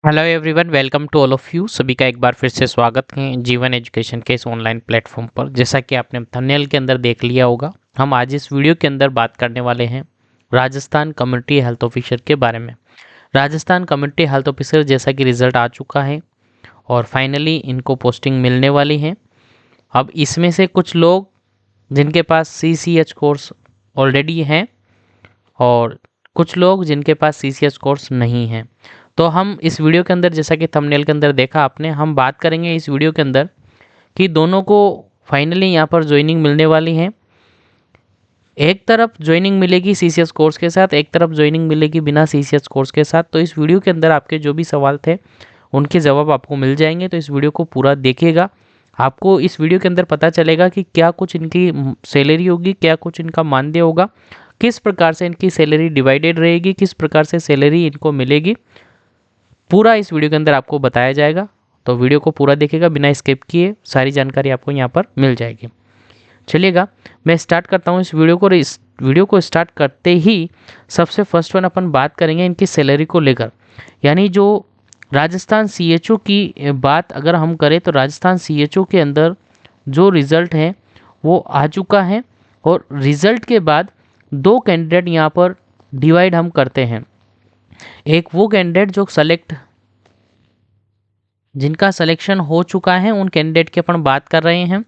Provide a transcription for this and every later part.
Hello everyone, welcome to all of you. सभी का एक बार फिर से स्वागत है जीवन एजुकेशन के इस ऑनलाइन प्लेटफॉर्म पर। जैसा कि आपने थंबनेल के अंदर देख लिया होगा, हम आज इस वीडियो के अंदर बात करने वाले हैं राजस्थान कम्युनिटी हेल्थ ऑफिसर के बारे में। राजस्थान कम्युनिटी हेल्थ ऑफिसर जैसा कि रिजल्ट आ चुका है और फाइनली इनको पोस्टिंग मिलने वाली है। अब इसमें से कुछ लोग जिनके पास CCH कोर्स ऑलरेडी हैं और कुछ लोग जिनके पास CCH कोर्स नहीं है। तो हम इस वीडियो के अंदर, जैसा कि थंबनेल के अंदर देखा आपने, हम बात करेंगे इस वीडियो के अंदर कि दोनों को फाइनली यहाँ पर ज्वाइनिंग मिलने वाली है। एक तरफ ज्वाइनिंग मिलेगी CCH कोर्स के साथ, एक तरफ ज्वाइनिंग मिलेगी बिना CCH कोर्स के साथ। तो इस वीडियो के अंदर आपके जो भी सवाल थे उनके जवाब आपको मिल जाएंगे। तो इस वीडियो को पूरा देखिएगा, आपको इस वीडियो के अंदर पता चलेगा कि क्या कुछ इनकी सैलरी होगी, क्या कुछ इनका मानदेय होगा, किस प्रकार से इनकी सैलरी डिवाइडेड रहेगी, किस प्रकार से सैलरी इनको मिलेगी, पूरा इस वीडियो के अंदर आपको बताया जाएगा। तो वीडियो को पूरा देखिएगा, बिना स्किप किए सारी जानकारी आपको यहाँ पर मिल जाएगी। चलिएगा, मैं स्टार्ट करता हूँ इस वीडियो को। इस वीडियो को स्टार्ट करते ही सबसे फर्स्ट वन अपन बात करेंगे इनकी सैलरी को लेकर। यानी जो राजस्थान CHO की बात अगर हम करें तो राजस्थान CHO के अंदर जो रिज़ल्ट है वो आ चुका है और रिज़ल्ट के बाद दो कैंडिडेट यहाँ पर डिवाइड हम करते हैं। एक वो कैंडिडेट जो जिनका सिलेक्शन हो चुका है, उन कैंडिडेट की अपन बात कर रहे हैं।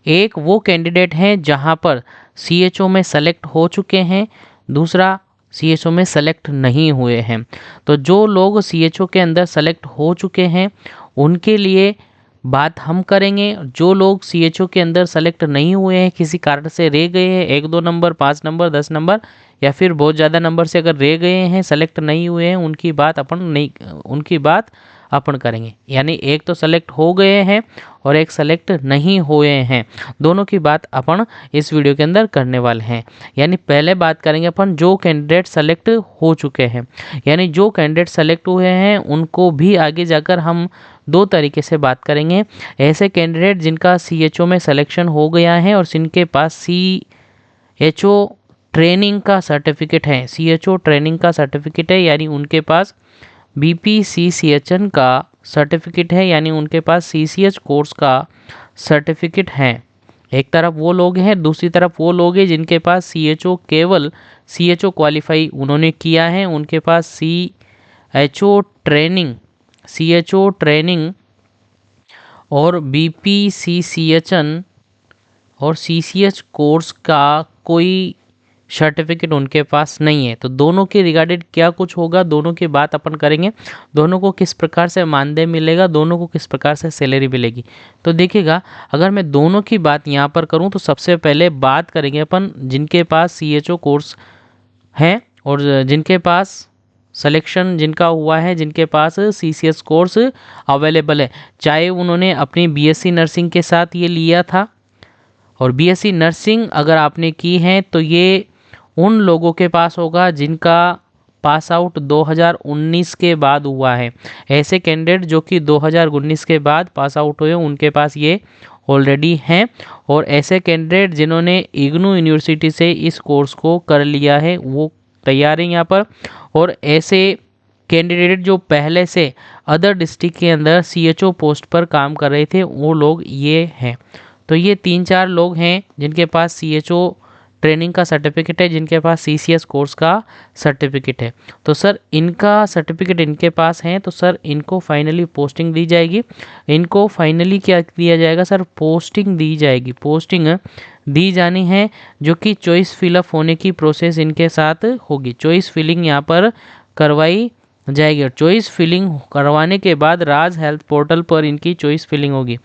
एक वो कैंडिडेट हैं जहां पर CHO में सेलेक्ट हो चुके हैं, दूसरा CHO में सेलेक्ट नहीं हुए हैं। तो जो लोग CHO के अंदर सेलेक्ट हो चुके हैं उनके लिए बात हम करेंगे। जो लोग CHO के अंदर सेलेक्ट नहीं हुए हैं, किसी कारण से रह गए हैं, 1-2 नंबर, 5 नंबर, 10 नंबर या फिर बहुत ज़्यादा नंबर से अगर रह गए हैं, सेलेक्ट नहीं हुए हैं, उनकी बात अपन करेंगे। यानी एक तो सेलेक्ट हो गए हैं और एक सेलेक्ट नहीं हुए हैं, दोनों की बात अपन इस वीडियो के अंदर करने वाले हैं। यानी पहले बात करेंगे अपन जो कैंडिडेट सेलेक्ट हो चुके हैं। यानी जो कैंडिडेट सेलेक्ट हुए हैं उनको भी आगे जाकर हम दो तरीके से बात करेंगे। ऐसे कैंडिडेट जिनका CHO में सिलेक्शन हो गया है और जिनके पास CHO ट्रेनिंग का सर्टिफिकेट है, CHO ट्रेनिंग का सर्टिफिकेट है, यानी उनके पास BPCCHN का सर्टिफिकेट है, यानी उनके पास CCH कोर्स का सर्टिफिकेट है। एक तरफ वो लोग हैं, दूसरी तरफ वो लोग हैं जिनके पास केवल CHO क्वालिफाई उन्होंने किया है, उनके पास CHO ट्रेनिंग और BPCCHN और CCH कोर्स का कोई सर्टिफिकेट उनके पास नहीं है। तो दोनों के रिगार्डेड क्या कुछ होगा, दोनों की बात अपन करेंगे। दोनों को किस प्रकार से मानदेय मिलेगा, दोनों को किस प्रकार से सैलरी मिलेगी। तो देखिएगा, अगर मैं दोनों की बात यहाँ पर करूँ तो सबसे पहले बात करेंगे अपन जिनके पास CHO कोर्स है और जिनके पास सिलेक्शन जिनका हुआ है, जिनके पास CCH कोर्स अवेलेबल है। चाहे उन्होंने अपनी BSc नर्सिंग के साथ ये लिया था, और BSc नर्सिंग अगर आपने की है तो ये उन लोगों के पास होगा जिनका पास आउट 2019 के बाद हुआ है। ऐसे कैंडिडेट जो कि 2019 के बाद पास आउट हुए उनके पास ये ऑलरेडी हैं। और ऐसे कैंडिडेट जिन्होंने इग्नू यूनिवर्सिटी से इस कोर्स को कर लिया है वो तैयार हैं यहाँ पर। और ऐसे कैंडिडेट जो पहले से अदर डिस्ट्रिक्ट के अंदर CHO पोस्ट पर काम कर रहे थे वो लोग ये हैं। तो ये 3-4 लोग हैं जिनके पास CHO ट्रेनिंग का सर्टिफिकेट है, जिनके पास CCS कोर्स का सर्टिफिकेट है। तो सर इनका सर्टिफिकेट इनके पास है, तो सर इनको फाइनली पोस्टिंग दी जाएगी। इनको फाइनली क्या दिया जाएगा सर, पोस्टिंग दी जाएगी। पोस्टिंग दी जानी है जो कि चॉइस फिलअप होने की प्रोसेस इनके साथ होगी। चॉइस फिलिंग यहाँ पर करवाई जाएगी और चॉइस फिलिंग करवाने के बाद राज हेल्थ पोर्टल पर इनकी चॉइस फिलिंग होगी।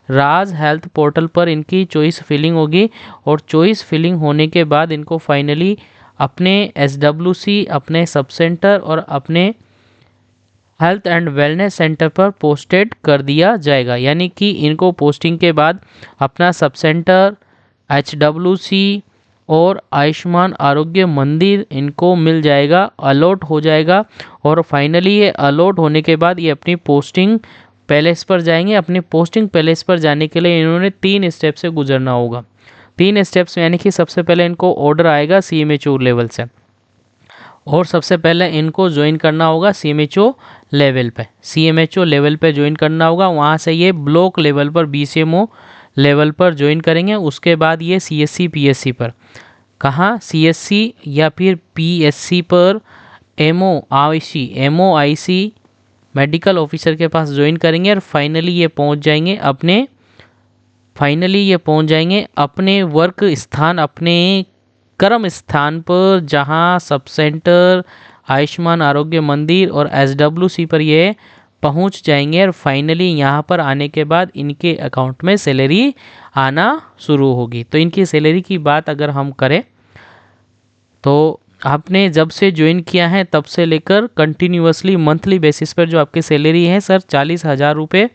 राज हेल्थ पोर्टल पर इनकी चॉइस फिलिंग होगी और चॉइस फिलिंग होने के बाद इनको फाइनली अपने SWC, अपने सब सेंटर और अपने हेल्थ एंड वेलनेस सेंटर पर पोस्टेड कर दिया जाएगा। यानी कि इनको पोस्टिंग के बाद अपना सब सेंटर, HWC और आयुष्मान आरोग्य मंदिर इनको मिल जाएगा, अलॉट हो जाएगा। और फाइनली ये अलॉट होने के बाद ये अपनी पोस्टिंग पैलेस पर जाएंगे। अपने पोस्टिंग पैलेस पर जाने के लिए इन्होंने 3 स्टेप से गुजरना होगा। 3 स्टेप्स यानी कि सबसे पहले इनको ऑर्डर आएगा CMHO लेवल से। और सबसे पहले इनको ज्वाइन करना होगा सीएमएचओ लेवल पे, सीएमएचओ लेवल पे ज्वाइन करना होगा। वहाँ से ये ब्लॉक लेवल पर बीसीएमओ लेवल पर ज्वाइन करेंगे। उसके बाद ये सीएससी पीएससी पर, कहाँ सीएससी या फिर पीएससी पर एमओआईसी मेडिकल ऑफिसर के पास ज्वाइन करेंगे। और फाइनली ये पहुंच जाएंगे अपने वर्क स्थान, अपने कर्म स्थान पर, जहां सब सेंटर, आयुष्मान आरोग्य मंदिर और एसडब्ल्यूसी पर ये पहुंच जाएंगे। और फाइनली यहाँ पर आने के बाद इनके अकाउंट में सैलरी आना शुरू होगी। तो इनकी सैलरी की बात अगर हम करें तो आपने जब से ज्वाइन किया है तब से लेकर कंटिन्यूअसली मंथली बेसिस पर जो आपकी सैलरी है सर 40,000 रुपये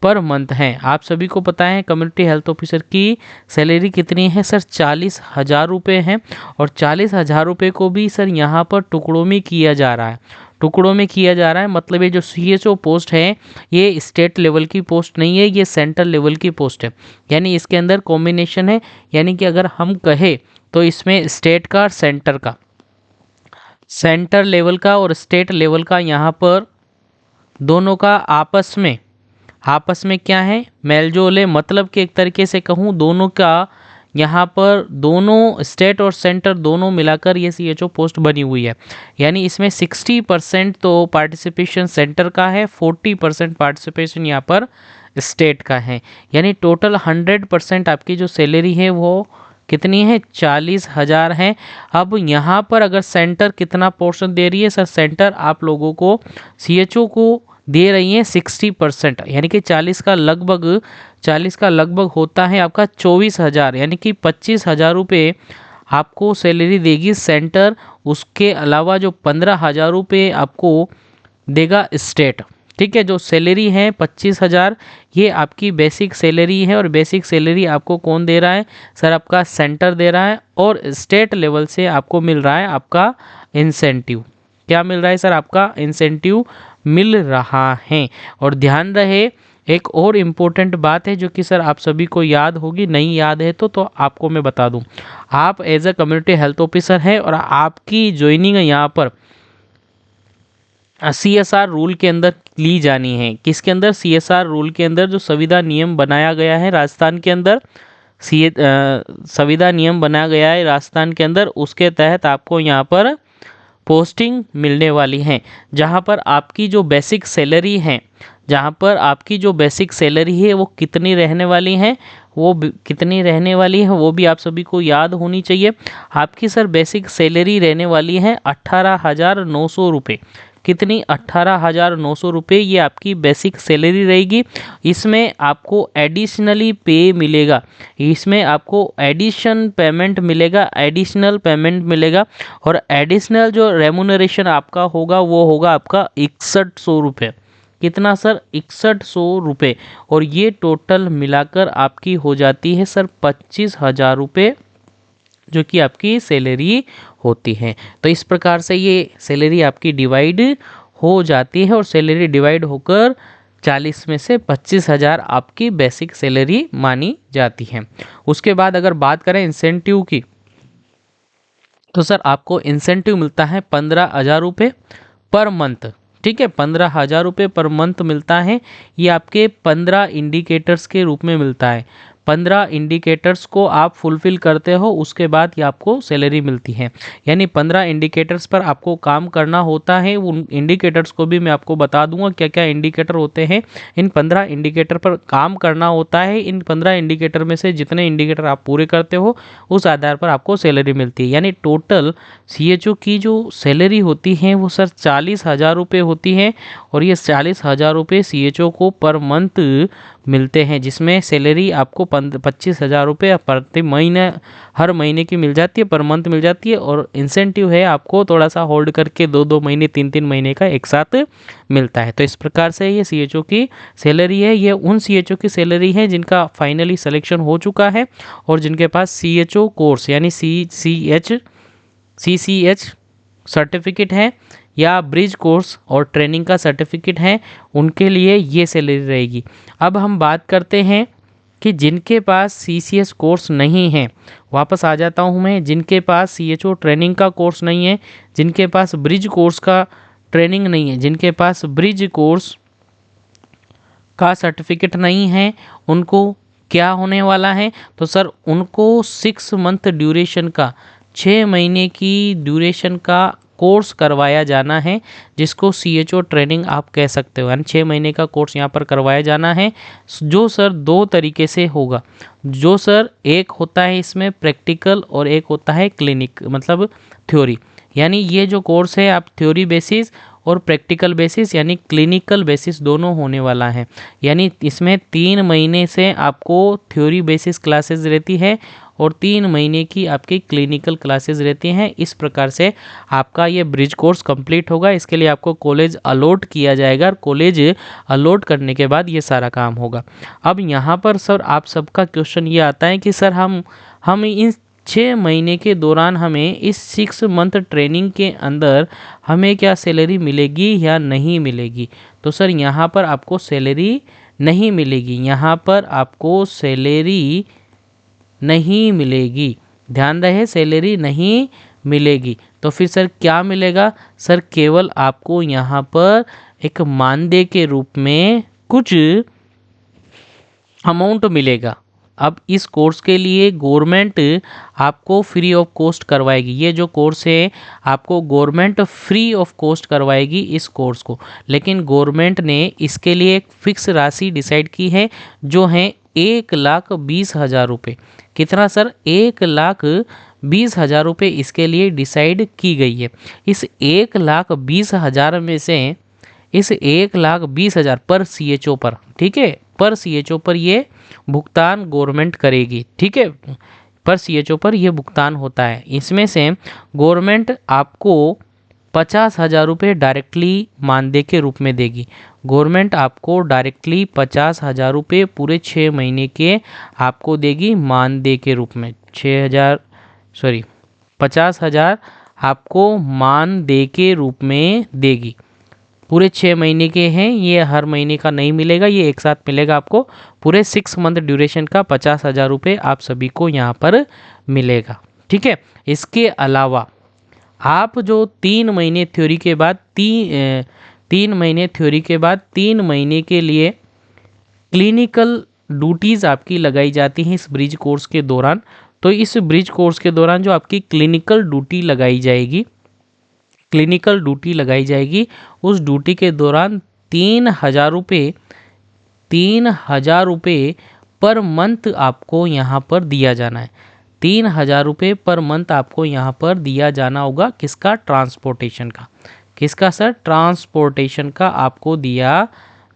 पर मंथ है। आप सभी को पता है कम्युनिटी हेल्थ ऑफिसर की सैलरी कितनी है सर, 40,000 रुपये है। और 40,000 रुपये को भी सर यहाँ पर टुकड़ों में किया जा रहा है, टुकड़ों में किया जा रहा है। मतलब ये जो सीएचओ पोस्ट है ये स्टेट लेवल की पोस्ट नहीं है, ये सेंट्रल लेवल की पोस्ट है। यानी इसके अंदर कॉम्बिनेशन है, यानी कि अगर हम कहें तो इसमें स्टेट का और सेंटर का, सेंटर लेवल का और स्टेट लेवल का यहाँ पर दोनों का आपस में क्या है, मेलजोल है। मतलब कि एक तरीके से कहूँ दोनों का यहाँ पर, दोनों स्टेट और सेंटर दोनों मिलाकर ये सीएचओ पोस्ट बनी हुई है। यानी इसमें 60% तो पार्टिसिपेशन सेंटर का है, 40% पार्टिसिपेशन यहाँ पर स्टेट का है। यानी टोटल 100% आपकी जो सैलरी है वो कितनी है, 40,000 है। अब यहाँ पर अगर सेंटर कितना पोर्शन दे रही है सर, सेंटर आप लोगों को सीएचओ को दे रही है 60%, यानी कि 40 का लगभग होता है आपका 24,000, यानी कि 25,000 रुपये आपको सैलरी देगी सेंटर। उसके अलावा जो 15,000 रुपये आपको देगा स्टेट। ठीक है, जो सैलरी है 25,000 ये आपकी बेसिक सैलरी है। और बेसिक सैलरी आपको कौन दे रहा है सर, आपका सेंटर दे रहा है। और स्टेट लेवल से आपको मिल रहा है आपका इंसेंटिव। क्या मिल रहा है सर, आपका इंसेंटिव मिल रहा है। और ध्यान रहे एक और इम्पोर्टेंट बात है जो कि सर आप सभी को याद होगी, नहीं याद है तो आपको मैं बता दूं। आप as a community health officer है और आपकी ज्वाइनिंग यहाँ पर सीएसआर रूल के अंदर ली जानी है। किसके अंदर, सीएसआर रूल के अंदर। जो संविदा नियम बनाया गया है राजस्थान के अंदर, संविदा नियम बनाया गया है राजस्थान के अंदर, उसके तहत आपको यहाँ पर पोस्टिंग मिलने वाली है। जहाँ पर आपकी जो बेसिक सैलरी है, वो कितनी रहने वाली है, वो भी आप सभी को याद होनी चाहिए। आपकी सर बेसिक सैलरी रहने वाली है 18,900 रुपये। कितनी, 18,900 रुपये ये आपकी बेसिक सैलरी रहेगी। इसमें आपको एडिशनली पे मिलेगा, इसमें आपको एडिशनल पेमेंट मिलेगा। और एडिशनल जो रेमुनरेशन आपका होगा वो होगा आपका 6100 रुपये। कितना सर, 6100 रुपये। और ये टोटल मिलाकर आपकी हो जाती है सर 25,000 रुपये, जो कि आपकी सैलरी होती है। तो इस प्रकार से ये सैलरी आपकी डिवाइड हो जाती है। और सैलरी डिवाइड होकर 40 में से 25,000 आपकी बेसिक सैलरी मानी जाती है। उसके बाद अगर बात करें इंसेंटिव की, तो सर आपको इंसेंटिव मिलता है 15,000 रुपये पर मंथ। ठीक है, 15,000 रुपये पर मंथ मिलता है। ये आपके 15 इंडिकेटर्स के रूप में मिलता है। 15 इंडिकेटर्स को आप फुलफिल करते हो, उसके बाद ये आपको सैलरी मिलती है। यानी 15 इंडिकेटर्स पर आपको काम करना होता है। उन इंडिकेटर्स को भी मैं आपको बता दूंगा क्या क्या इंडिकेटर होते हैं। इन 15 इंडिकेटर पर काम करना होता है। इन 15 इंडिकेटर में से जितने इंडिकेटर आप पूरे करते हो उस आधार पर आपको सैलरी मिलती है। यानी टोटल सीएचओ की जो सैलरी होती है वो सर 40,000 रुपये होती है। और ये 40,000 रुपये सीएचओ को पर मंथ मिलते हैं, जिसमें सैलरी आपको 25,000 रुपये प्रति महीने, हर महीने की मिल जाती है, पर मंथ मिल जाती है। और इंसेंटिव है आपको थोड़ा सा होल्ड करके 2-2 महीने, 3-3 महीने का एक साथ मिलता है। तो इस प्रकार से ये सीएचओ की सैलरी है। ये उन सीएचओ की सैलरी है जिनका फाइनली सिलेक्शन हो चुका है और जिनके पास सीएचओ कोर्स यानी सीसीएच सर्टिफिकेट है या ब्रिज कोर्स और ट्रेनिंग का सर्टिफिकेट है, उनके लिए ये सैलरी रहेगी। अब हम बात करते हैं कि जिनके पास CCS कोर्स नहीं है, वापस आ जाता हूँ मैं, जिनके पास CHO ट्रेनिंग का कोर्स नहीं है, जिनके पास ब्रिज कोर्स का ट्रेनिंग नहीं है, जिनके पास ब्रिज कोर्स का सर्टिफिकेट नहीं है, उनको क्या होने वाला है? तो सर उनको 6 मंथ ड्यूरेशन का, 6 महीने की ड्यूरेशन का कोर्स करवाया जाना है, जिसको CHO ट्रेनिंग आप कह सकते हो। यानी 6 महीने का कोर्स यहाँ पर करवाया जाना है, जो सर 2 तरीके से होगा। जो सर एक होता है इसमें प्रैक्टिकल और एक होता है क्लिनिक, मतलब थ्योरी। यानी ये जो कोर्स है आप थ्योरी बेसिस और प्रैक्टिकल बेसिस यानी क्लिनिकल बेसिस दोनों होने वाला है। यानी इसमें 3 महीने से आपको थ्योरी बेसिस क्लासेस रहती है और 3 महीने की आपकी क्लिनिकल क्लासेस रहती हैं। इस प्रकार से आपका ये ब्रिज कोर्स कंप्लीट होगा। इसके लिए आपको कॉलेज अलॉट किया जाएगा और कॉलेज अलॉट करने के बाद ये सारा काम होगा। अब यहाँ पर सर आप सबका क्वेश्चन ये आता है कि सर हम इन 6 महीने के दौरान हमें इस 6 मंथ ट्रेनिंग के अंदर हमें क्या सैलरी मिलेगी या नहीं मिलेगी? तो सर यहाँ पर आपको सैलरी नहीं मिलेगी, यहाँ पर आपको सैलरी नहीं मिलेगी। ध्यान रहे, सैलरी नहीं मिलेगी। तो फिर सर क्या मिलेगा? सर केवल आपको यहाँ पर एक मानदेय के रूप में कुछ अमाउंट मिलेगा। अब इस कोर्स के लिए गवर्नमेंट आपको फ्री ऑफ कॉस्ट करवाएगी। ये जो कोर्स है आपको गवर्नमेंट फ्री ऑफ कॉस्ट करवाएगी इस कोर्स को। लेकिन गवर्नमेंट ने इसके लिए एक फिक्स राशि डिसाइड की है, जो है 1,20,000 रुपये। कितना सर? 1,20,000 रुपये इसके लिए डिसाइड की गई है। इस 1,20,000 में से इस 1,20,000 पर CHO पर, ठीक है, पर CHO पर ये भुगतान गवर्नमेंट करेगी, ठीक है, पर CHO पर ये भुगतान होता है। इसमें से गवर्नमेंट आपको 50,000 रुपये डायरेक्टली मानदेय के रूप में देगी। गवर्नमेंट आपको डायरेक्टली 50,000 रुपये पूरे 6 महीने के आपको देगी मानदेय के रूप में। 50,000 आपको मानदेय के रूप में देगी। पूरे 6 महीने के हैं, ये हर महीने का नहीं मिलेगा, ये एक साथ मिलेगा आपको। पूरे 6 मंथ ड्यूरेशन का 50,000 रुपये आप सभी को यहाँ पर मिलेगा, ठीक है। इसके अलावा आप जो 3 महीने थ्योरी के बाद 3 महीने थ्योरी के बाद 3 महीने के लिए क्लिनिकल ड्यूटीज़ आपकी लगाई जाती हैं इस ब्रिज कोर्स के दौरान। तो इस ब्रिज कोर्स के दौरान जो आपकी क्लिनिकल ड्यूटी लगाई जाएगी, उस ड्यूटी के दौरान 3,000 रुपये पर मंथ आपको यहाँ पर दिया जाना है। 3,000 रुपये पर मंथ आपको यहाँ पर दिया जाना होगा। किसका? ट्रांसपोर्टेशन का। किसका सर? ट्रांसपोर्टेशन का आपको दिया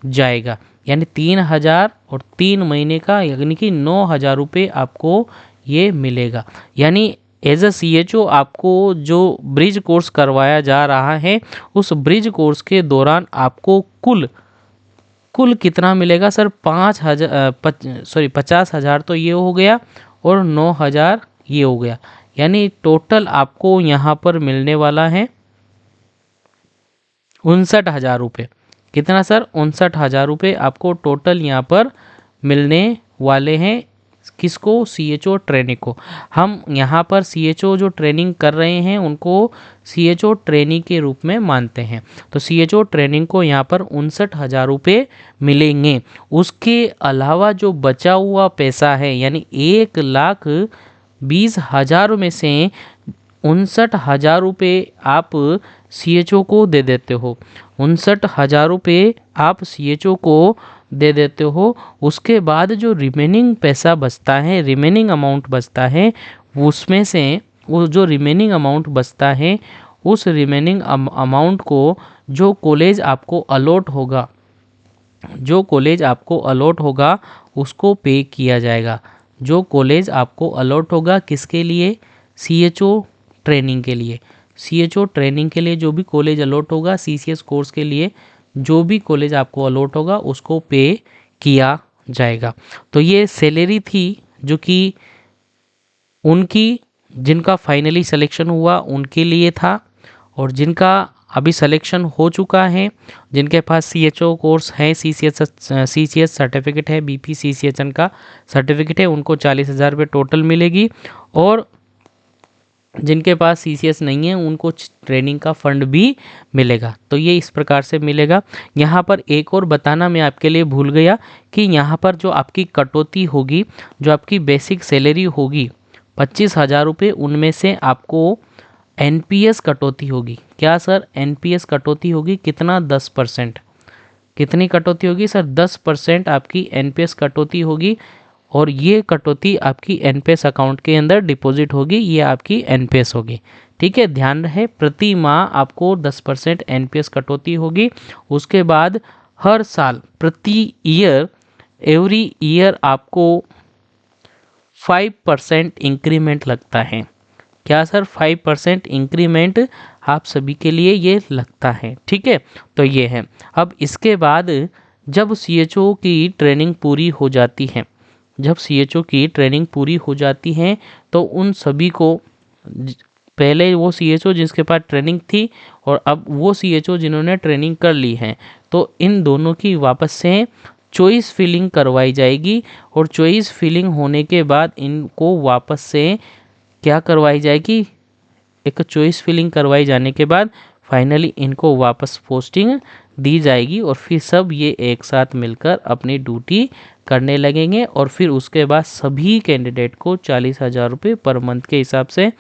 जाएगा। यानी 3,000 और 3 महीने का यानी कि 9,000 रुपये आपको ये मिलेगा। यानी एज अ CHO आपको जो ब्रिज कोर्स करवाया जा रहा है, उस ब्रिज कोर्स के दौरान आपको कुल कितना मिलेगा सर? 50,000 तो ये हो गया और 9,000 ये हो गया। यानी टोटल आपको यहाँ पर मिलने वाला है 59,000 रुपये। कितना सर? 59,000 रुपये आपको टोटल यहाँ पर मिलने वाले हैं। किसको? CHO ट्रेनिंग को। हम यहाँ पर CHO जो ट्रेनिंग कर रहे हैं उनको CHO ट्रेनिंग के रूप में मानते हैं। तो CHO ट्रेनिंग को यहाँ पर 59,000 रुपये मिलेंगे। उसके अलावा जो बचा हुआ पैसा है, यानी 1,20,000 में से 59,000 रुपये आप CHO को दे देते हो। 59,000 रुपये आप CHO को दे देते हो। उसके बाद जो रिमेनिंग पैसा बचता है, रिमेनिंग अमाउंट बचता है, उसमें से वो जो रिमेनिंग अमाउंट बचता है, उस रिमेनिंग अमाउंट को जो कॉलेज आपको अलॉट होगा उसको पे किया जाएगा। जो कॉलेज आपको अलॉट होगा किसके लिए? CHO ट्रेनिंग के लिए। CHO ट्रेनिंग के लिए जो भी कॉलेज अलॉट होगा, CCS कोर्स के लिए जो भी कॉलेज आपको अलॉट होगा उसको पे किया जाएगा। तो ये सैलरी थी जो कि उनकी जिनका फाइनली सिलेक्शन हुआ उनके लिए था, और जिनका अभी सिलेक्शन हो चुका है, जिनके पास सीएचओ कोर्स है, सीसीएच सर्टिफिकेट है, बीपी सीसीएचएन का सर्टिफिकेट है, उनको 40,000 रुपये टोटल मिलेगी। और जिनके पास सीसीएस नहीं है उनको ट्रेनिंग का फंड भी मिलेगा। तो ये इस प्रकार से मिलेगा। यहाँ पर एक और बताना मैं आपके लिए भूल गया कि यहाँ पर जो आपकी कटौती होगी, जो आपकी बेसिक सैलरी होगी 25,000 रुपये, उनमें से आपको एनपीएस कटौती होगी। क्या सर? एनपीएस कटौती होगी कितना? 10%। कितनी कटौती होगी सर? 10% आपकी एनपीएस कटौती होगी। और ये कटौती आपकी एनपीएस अकाउंट के अंदर डिपॉजिट होगी, ये आपकी एनपीएस होगी। ठीक है, ध्यान रहे, प्रति माह आपको 10% एनपीएस कटौती होगी। उसके बाद हर साल, प्रति ईयर, एवरी ईयर आपको 5% इंक्रीमेंट लगता है। क्या सर? 5% इंक्रीमेंट आप सभी के लिए ये लगता है। ठीक है, तो ये है। अब इसके बाद जब सीएचओ की ट्रेनिंग पूरी हो जाती है, जब सीएचओ की ट्रेनिंग पूरी हो जाती है तो उन सभी को, पहले वो सीएचओ जिसके पास ट्रेनिंग थी और अब वो सीएचओ जिन्होंने ट्रेनिंग कर ली है, तो इन दोनों की वापस से चॉइस फिलिंग करवाई जाएगी। और चॉइस फिलिंग होने के बाद इनको वापस से क्या करवाई जाएगी? एक चॉइस फिलिंग करवाई जाने के बाद फाइनली इनको वापस पोस्टिंग दी जाएगी। और फिर सब ये एक साथ मिलकर अपनी ड्यूटी करने लगेंगे। और फिर उसके बाद सभी कैंडिडेट को 40,000 रुपये पर मंथ के हिसाब से,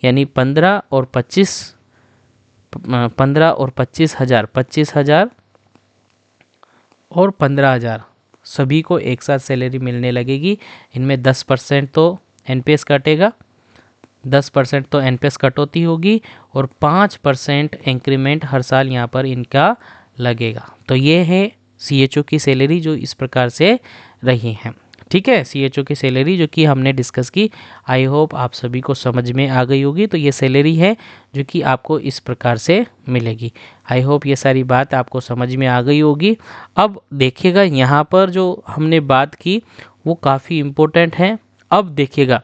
यानी 15 और 25,000, 25,000 और 15,000 सभी को एक साथ सैलरी मिलने लगेगी। इनमें 10% तो एनपीएस कटेगा, 10% तो एनपीएस कटौती होगी और 5% इंक्रीमेंट हर साल यहाँ पर इनका लगेगा। तो ये है सीएचओ की सैलरी जो इस प्रकार से रही है। ठीक है, सीएचओ की सैलरी जो कि हमने डिस्कस की, आई होप आप सभी को समझ में आ गई होगी। तो ये सैलरी है जो कि आपको इस प्रकार से मिलेगी। आई होप ये सारी बात आपको समझ में आ गई होगी। अब देखिएगा, यहाँ पर जो हमने बात की वो काफ़ी इम्पोर्टेंट है। अब देखिएगा,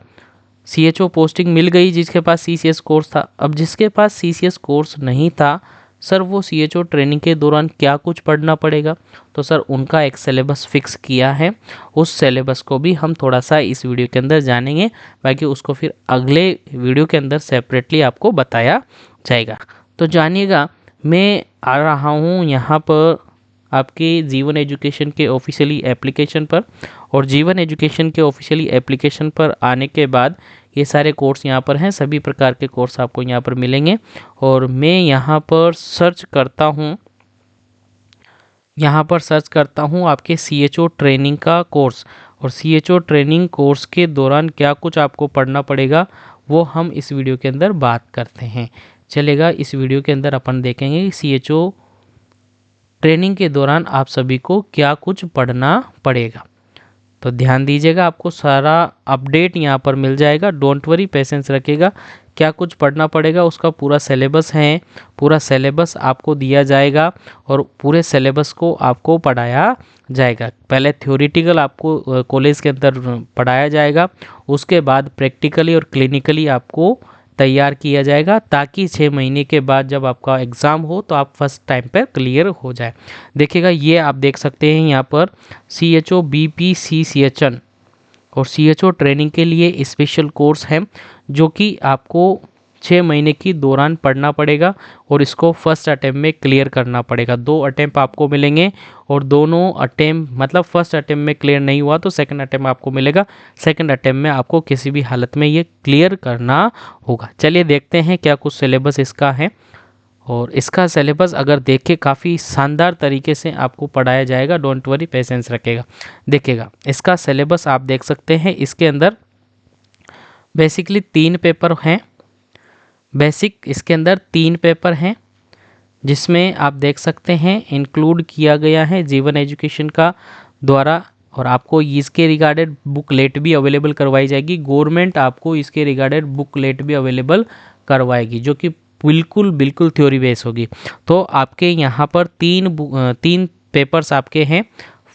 सीएचओ पोस्टिंग मिल गई जिसके पास सीसीएस कोर्स था। अब जिसके पास सीसीएस कोर्स नहीं था, सर वो सीएचओ ट्रेनिंग के दौरान क्या कुछ पढ़ना पड़ेगा? तो सर उनका एक सिलेबस फिक्स किया है, उस सिलेबस को भी हम थोड़ा सा इस वीडियो के अंदर जानेंगे, बाकी उसको फिर अगले वीडियो के अंदर सेपरेटली आपको बताया जाएगा। तो जानिएगा, मैं आ रहा हूँ यहाँ पर आपके जीवन एजुकेशन के ऑफिशियली एप्लीकेशन पर। और जीवन एजुकेशन के ऑफिशियली एप्लीकेशन पर आने के बाद ये सारे कोर्स यहाँ पर हैं, सभी प्रकार के कोर्स आपको यहाँ पर मिलेंगे। और मैं यहाँ पर सर्च करता हूँ, आपके सीएचओ ट्रेनिंग का कोर्स। और सीएचओ ट्रेनिंग कोर्स के दौरान क्या कुछ आपको पढ़ना पड़ेगा वो हम इस वीडियो के अंदर बात करते हैं। चलेगा, इस वीडियो के अंदर अपन देखेंगे सीएचओ ट्रेनिंग के दौरान आप सभी को क्या कुछ पढ़ना पड़ेगा। तो ध्यान दीजिएगा, आपको सारा अपडेट यहाँ पर मिल जाएगा। डोंट वरी, पेशेंस रखिएगा। क्या कुछ पढ़ना पड़ेगा उसका पूरा सिलेबस है, पूरा सिलेबस आपको दिया जाएगा और पूरे सिलेबस को आपको पढ़ाया जाएगा। पहले थ्योरेटिकल आपको कॉलेज के अंदर पढ़ाया जाएगा, उसके बाद प्रैक्टिकली और क्लिनिकली आपको तैयार किया जाएगा, ताकि 6 महीने के बाद जब आपका एग्ज़ाम हो तो आप फर्स्ट टाइम पर क्लियर हो जाए। देखिएगा, ये आप देख सकते हैं यहाँ पर सीएचओ बीपी सीसीएचएन और सीएचओ ट्रेनिंग के लिए स्पेशल कोर्स है जो कि आपको 6 महीने की दौरान पढ़ना पड़ेगा और इसको फर्स्ट अटेम्प्ट में क्लियर करना पड़ेगा। 2 अटेम्प्ट आपको मिलेंगे और दोनों अटेम्प्ट, मतलब फर्स्ट अटेम्प्ट में क्लियर नहीं हुआ तो सेकंड अटेम्प्ट आपको मिलेगा। सेकंड अटेम्प्ट में आपको किसी भी हालत में ये क्लियर करना होगा। चलिए देखते हैं क्या कुछ सिलेबस इसका है। और इसका सिलेबस अगर देखें, काफ़ी शानदार तरीके से आपको पढ़ाया जाएगा। डोंट वरी, पेशेंस रखेगा। देखिएगा, इसका सिलेबस आप देख सकते हैं। इसके अंदर बेसिकली 3 पेपर हैं। इसके अंदर 3 पेपर हैं जिसमें आप देख सकते हैं इंक्लूड किया गया है जीवन एजुकेशन का द्वारा। और आपको इसके रिगार्डेड बुकलेट भी अवेलेबल करवाई जाएगी। गवर्नमेंट आपको इसके रिगार्डेड बुकलेट भी अवेलेबल करवाएगी जो कि बिल्कुल थ्योरी बेस होगी। तो आपके यहाँ पर 3 पेपर्स आपके हैं,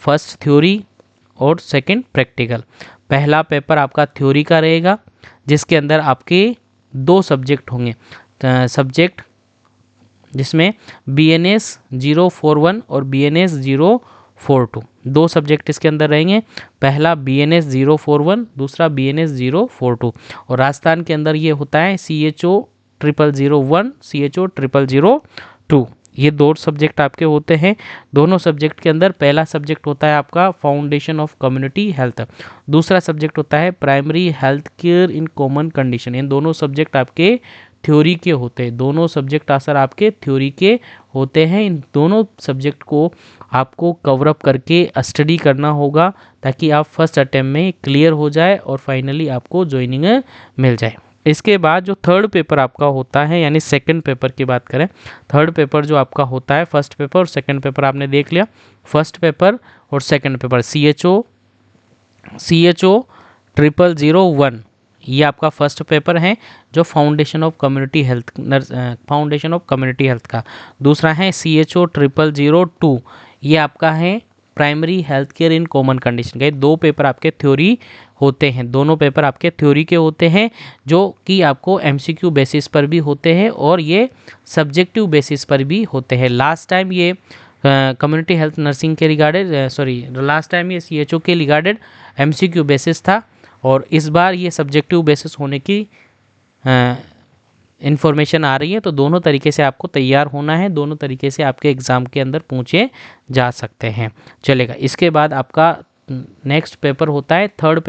फर्स्ट थ्योरी और सेकंड प्रैक्टिकल। पहला पेपर आपका थ्योरी का रहेगा जिसके अंदर आपके 2 सब्जेक्ट होंगे। सब्जेक्ट जिसमें BNS 041 और BNS 042 दो सब्जेक्ट इसके अंदर रहेंगे। पहला BNS 041, दूसरा BNS 042। और राजस्थान के अंदर ये होता है CHO 0001, CHO 0002। ये दो सब्जेक्ट आपके होते हैं। दोनों सब्जेक्ट के अंदर पहला सब्जेक्ट होता है आपका फाउंडेशन ऑफ कम्युनिटी हेल्थ, दूसरा सब्जेक्ट होता है primary health care in common condition. इन दोनों सब्जेक्ट आपके थ्योरी के होते हैं। दोनों सब्जेक्ट आंसर आपके थ्योरी के होते हैं। इन दोनों सब्जेक्ट को आपको कवर अप करके स्टडी करना होगा ताकि आप फर्स्ट अटेम्प्ट में क्लियर हो जाए और फाइनली आपको ज्वाइनिंग मिल जाए। इसके बाद जो थर्ड पेपर आपका होता है, यानी सेकंड पेपर की बात करें, थर्ड पेपर जो आपका होता है, फर्स्ट पेपर और सेकंड पेपर आपने देख लिया। फर्स्ट पेपर और सेकंड पेपर CHO 0001 ये आपका फर्स्ट पेपर है जो फाउंडेशन ऑफ कम्युनिटी हेल्थ का। दूसरा है CHO 0002 ये आपका है primary health care in common condition का। ये दो पेपर आपके थ्योरी होते हैं, दोनों पेपर आपके थ्योरी के होते हैं जो कि आपको MCQ बेसिस पर भी होते हैं और ये सब्जेक्टिव बेसिस पर भी होते हैं। लास्ट टाइम ये कम्युनिटी हेल्थ नर्सिंग के रिगार्डेड लास्ट टाइम ये CHO के रिगार्डेड MCQ बेसिस था और इस बार ये सब्जेक्टिव बेसिस होने की इन्फॉर्मेशन आ रही है। तो दोनों तरीके से आपको तैयार होना है, दोनों तरीके से आपके एग्ज़ाम के अंदर पूछे जा सकते हैं। चलेगा। इसके बाद आपका नेक्स्ट पेपर होता है थर्ड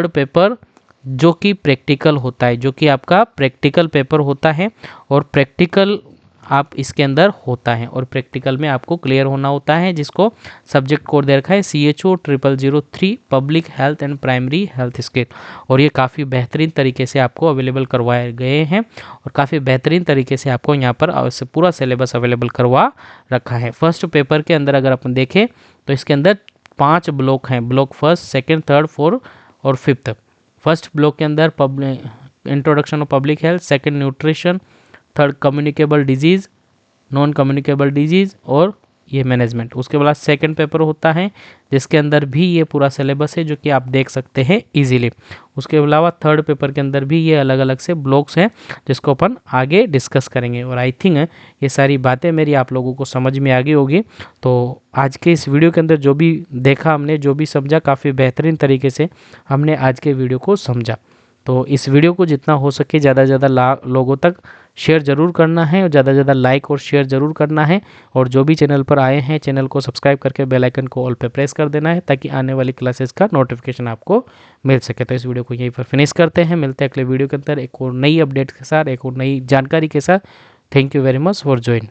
पेपर जो कि प्रैक्टिकल होता है, जो कि आपका प्रैक्टिकल पेपर होता है और प्रैक्टिकल आप इसके अंदर होता है और प्रैक्टिकल में आपको क्लियर होना होता है, जिसको सब्जेक्ट कोड दे रखा है CHO 0003 public health and primary health skill. और ये काफ़ी बेहतरीन तरीके से आपको अवेलेबल करवाए गए हैं और काफ़ी बेहतरीन तरीके से आपको यहाँ पर पूरा सिलेबस अवेलेबल करवा रखा है। फर्स्ट पेपर के अंदर अगर अपन देखें तो इसके अंदर 5 ब्लॉक हैं, block first, second, third, fourth और फिफ्थ। फर्स्ट ब्लॉक के अंदर introduction of public health, second nutrition, third communicable disease, non communicable disease और ये मैनेजमेंट। उसके बाद सेकंड पेपर होता है जिसके अंदर भी ये पूरा सिलेबस है जो कि आप देख सकते हैं इजीली। उसके अलावा थर्ड पेपर के अंदर भी ये अलग अलग से ब्लॉक्स हैं जिसको अपन आगे डिस्कस करेंगे। और आई थिंक ये सारी बातें मेरी आप लोगों को समझ में आ गई होगी। तो आज के इस वीडियो के अंदर जो भी देखा हमने, जो भी समझा, काफ़ी बेहतरीन तरीके से हमने आज के वीडियो को समझा। तो इस वीडियो को जितना हो सके ज़्यादा से ज़्यादा लोगों तक शेयर ज़रूर करना है और ज़्यादा से ज़्यादा लाइक और शेयर ज़रूर करना है। और जो भी चैनल पर आए हैं चैनल को सब्सक्राइब करके बेल आइकन को ऑल पे प्रेस कर देना है ताकि आने वाली क्लासेस का नोटिफिकेशन आपको मिल सके। तो इस वीडियो को यहीं पर फिनिश करते हैं, मिलते हैं अगले वीडियो के अंदर एक और नई अपडेट के साथ, एक और नई जानकारी के साथ। Thank you very much for join.